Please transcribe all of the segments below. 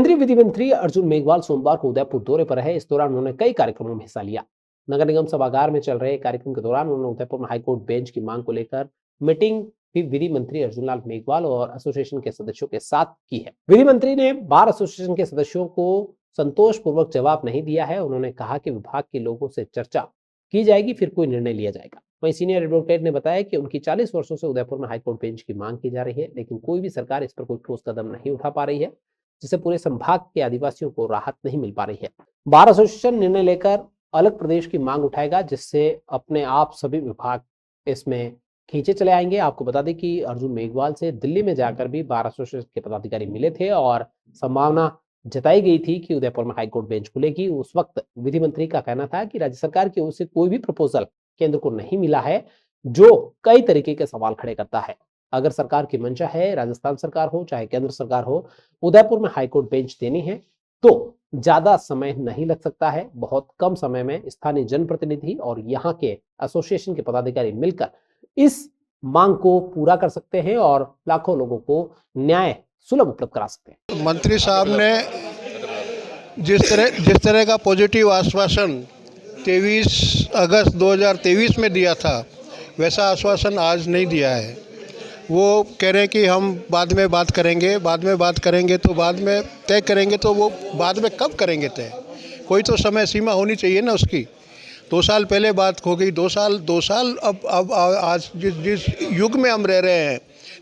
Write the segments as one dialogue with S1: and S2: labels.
S1: केंद्रीय विधि मंत्री अर्जुन मेघवाल सोमवार को उदयपुर दौरे पर है। इस दौरान उन्होंने कई कार्यक्रमों में हिस्सा लिया। नगर निगम सभागार में चल रहे कार्यक्रम के दौरान उन्होंने उदयपुर में हाईकोर्ट बेंच की मांग को लेकर मीटिंग भी विधि मंत्री अर्जुन लाल मेघवाल और एसोसिएशन के सदस्यों के साथ की है। विधि मंत्री ने बार एसोसिएशन के सदस्यों को संतोषपूर्वक जवाब नहीं दिया है। उन्होंने कहा कि विभाग के लोगों से चर्चा की जाएगी, फिर कोई निर्णय लिया जाएगा। वहीं सीनियर एडवोकेट ने बताया कि उनकी 40 वर्षों से उदयपुर में हाईकोर्ट बेंच की मांग की जा रही है, लेकिन कोई भी सरकार इस पर कोई ठोस कदम नहीं उठा पा रही है, जिससे पूरे संभाग के आदिवासियों को राहत नहीं मिल पा रही है। बार एसोसिएशन निर्णय लेकर अलग प्रदेश की मांग उठाएगा, जिससे अपने आप सभी विभाग इसमें खींचे चले आएंगे। आपको बता दें कि अर्जुन मेघवाल से दिल्ली में जाकर भी बार एसोसिएशन के पदाधिकारी मिले थे और संभावना जताई गई थी कि उदयपुर में हाईकोर्ट बेंच खुलेगी। उस वक्त विधि मंत्री का कहना था कि राज्य सरकार की ओर से कोई भी प्रपोजल केंद्र को नहीं मिला है, जो कई तरीके के सवाल खड़े करता है। अगर सरकार की मंशा है, राजस्थान सरकार हो चाहे केंद्र सरकार हो, उदयपुर में हाईकोर्ट बेंच देनी है तो ज्यादा समय नहीं लग सकता है। बहुत कम समय में स्थानीय जनप्रतिनिधि और यहाँ के एसोसिएशन के पदाधिकारी मिलकर इस मांग को पूरा कर सकते हैं और लाखों लोगों को न्याय सुलभ उपलब्ध करा सकते हैं।
S2: मंत्री साहब ने जिस तरह का पॉजिटिव आश्वासन 23 अगस्त 2023 में दिया था, वैसा आश्वासन आज नहीं दिया है। वो कह रहे हैं कि हम बाद में बात करेंगे, तो बाद में तय करेंगे, तो वो बाद में कब करेंगे तय? कोई तो समय सीमा होनी चाहिए ना उसकी। 2 साल पहले बात हो गई, 2 साल अब आज जिस युग में हम रह रहे हैं,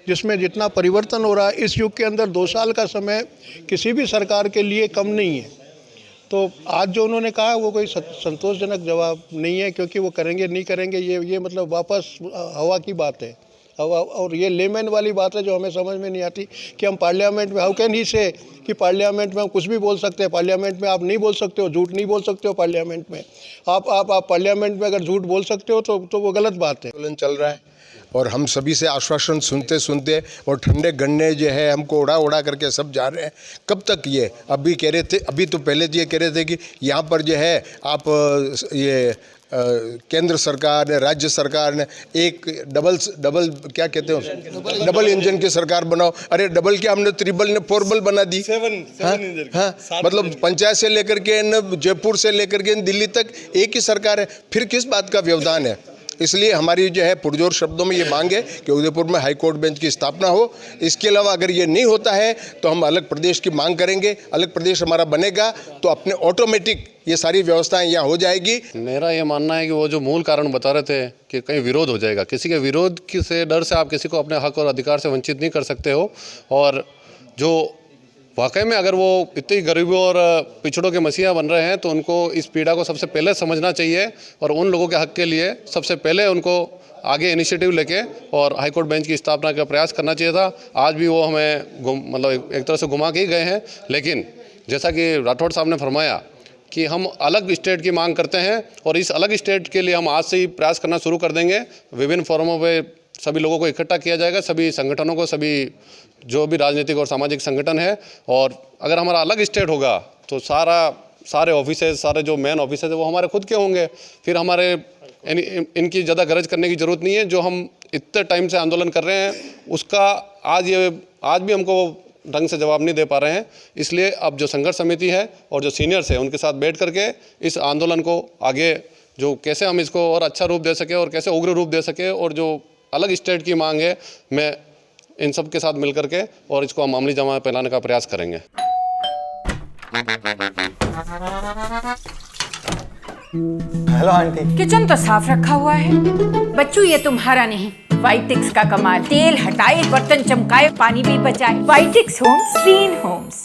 S2: जिसमें जितना परिवर्तन हो रहा है, इस युग के अंदर 2 साल का समय किसी भी सरकार के लिए कम नहीं है। तो आज जो उन्होंने कहा वो कोई संतोषजनक जवाब नहीं है, क्योंकि वो करेंगे नहीं करेंगे ये मतलब वापस हवा की बात है। और ये लेमैन वाली बात है जो हमें समझ में नहीं आती कि हम पार्लियामेंट में, हाउ कैन ही से कि पार्लियामेंट में हम कुछ भी बोल सकते हैं। पार्लियामेंट में आप नहीं बोल सकते हो, झूठ नहीं बोल सकते हो। पार्लियामेंट में आप पार्लियामेंट में अगर झूठ बोल सकते हो तो वो गलत बात है।
S3: आंदोलन चल रहा है और हम सभी से आश्वासन सुनते और ठंडे गन्ने जो है हमको उड़ा करके सब जा रहे हैं। कब तक ये अभी कह रहे थे, अभी तो पहले ये कह रहे थे कि यहाँ पर जो है आप ये केंद्र सरकार ने, राज्य सरकार ने एक डबल क्या कहते हो, डबल इंजन की सरकार बनाओ। अरे डबल क्या, हमने ट्रिपल ने 4 बना दी। मतलब पंचायत से लेकर के जयपुर से लेकर के दिल्ली तक एक ही सरकार है, फिर किस बात का व्यवधान है? इसलिए हमारी जो है पुरजोर शब्दों में ये मांग है कि उदयपुर में हाईकोर्ट बेंच की स्थापना हो। इसके अलावा अगर ये नहीं होता है तो हम अलग प्रदेश की मांग करेंगे। अलग प्रदेश हमारा बनेगा तो अपने ऑटोमेटिक ये सारी व्यवस्थाएं यहाँ हो जाएगी।
S4: मेरा ये मानना है कि वो जो मूल कारण बता रहे थे कि कहीं विरोध हो जाएगा, किसी के विरोध से डर से आप किसी को अपने हक और अधिकार से वंचित नहीं कर सकते हो। और जो वाकई में अगर वो इतनी गरीबों और पिछड़ों के मसीहा बन रहे हैं तो उनको इस पीड़ा को सबसे पहले समझना चाहिए और उन लोगों के हक के लिए सबसे पहले उनको आगे इनिशिएटिव लेके और हाईकोर्ट बेंच की स्थापना का प्रयास करना चाहिए था। आज भी वो हमें मतलब एक तरह से घुमा के ही गए हैं। लेकिन जैसा कि राठौड़ साहब ने फरमाया कि हम अलग स्टेट की मांग करते हैं और इस अलग स्टेट के लिए हम आज से ही प्रयास करना शुरू कर देंगे। विभिन्न फोरमों पे सभी लोगों को इकट्ठा किया जाएगा, सभी संगठनों को, सभी जो भी राजनीतिक और सामाजिक संगठन है। और अगर हमारा अलग स्टेट होगा तो सारे ऑफिसेज, सारे जो मेन ऑफिसेज है वो हमारे खुद के होंगे। फिर हमारे इनकी ज़्यादा गरज करने की ज़रूरत नहीं है। जो हम इतने टाइम से आंदोलन कर रहे हैं उसका आज भी हमको ढंग से जवाब नहीं दे पा रहे हैं। इसलिए अब जो संघर्ष समिति है और जो सीनियर्स है उनके साथ बैठ करके इस आंदोलन को आगे जो कैसे हम इसको और अच्छा रूप दे सके और कैसे उग्र रूप दे सके, और जो अलग स्टेट की मांग है, मैं इन सब के साथ मिलकर के और इसको हम मामूली जमा फैलाने का प्रयास करेंगे।
S5: Hello aunty. किचन तो साफ रखा हुआ है। बच्चू ये तुम्हारा नहीं, वाइटिक्स का कमाल। तेल हटाए, बर्तन चमकाए, पानी भी बचाए। वाइटिक्स होम्स, क्लीन होम्स।